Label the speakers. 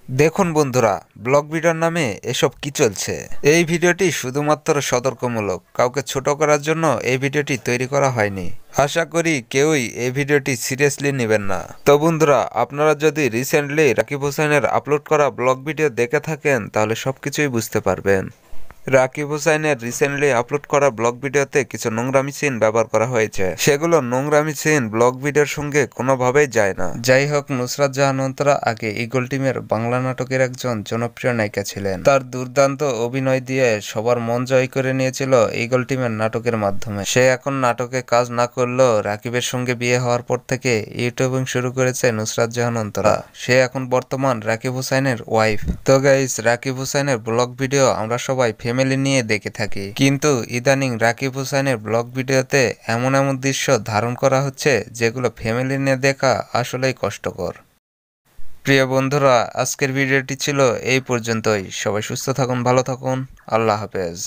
Speaker 1: দেখুন বন্ধুরা, ব্লগ ভিডিওর নামে এসব কি চলছে। এই ভিডিওটি শুধুমাত্র সতর্কমূলক, কাউকে ছোট করার জন্য এই ভিডিওটি তৈরি করা হয়নি। আশা করি কেউই এই ভিডিওটি সিরিয়াসলি নেবেন না। তো বন্ধুরা, আপনারা যদি রিসেন্টলি রাকিব হোসেনের আপলোড করা ব্লগ ভিডিও দেখে থাকেন তাহলে সবকিছুই বুঝতে পারবেন। রাকিব হোসেনের রিসেন্টলি আপলোড করা ব্লগ ভিডিওতে কিছু নোংরামি সিন ব্যবহার করা হয়েছে। সেগুলো নোংরামি সিন ব্লগ ভিডিওর সঙ্গে কোনোভাবেই যায় না। যাই হোক, নুসরাত জাহান অন্তরা আগে ঈগল টিমের বাংলা নাটকের একজন জনপ্রিয় নায়িকা ছিলেন। তার দুর্দান্ত অভিনয় দিয়ে সবার মন জয় করে নিয়েছিল ঈগল টিমের নাটকের মাধ্যমে। সে এখন নাটকে কাজ না করলেও রাকিবের সঙ্গে বিয়ে হওয়ার পর থেকে ইউটিউবিং শুরু করেছে নুসরাত জাহান অন্তরা। সে এখন বর্তমান রাকিব হোসেনের ওয়াইফ। তো গাইস, রাকিব হোসেনের ব্লগ ভিডিও আমরা সবাই ফ্যামিলি নিয়ে দেখে থাকি, কিন্তু ইদানিং রাকিব হোসেনের ব্লগ ভিডিওতে এমন এমন দৃশ্য ধারণ করা হচ্ছে যেগুলো ফ্যামিলি নিয়ে দেখা আসলেই কষ্টকর। প্রিয় বন্ধুরা, আজকের ভিডিওটি ছিল এই পর্যন্তই। সবাই সুস্থ থাকুন, ভালো থাকুন, আল্লাহ হাফেজ।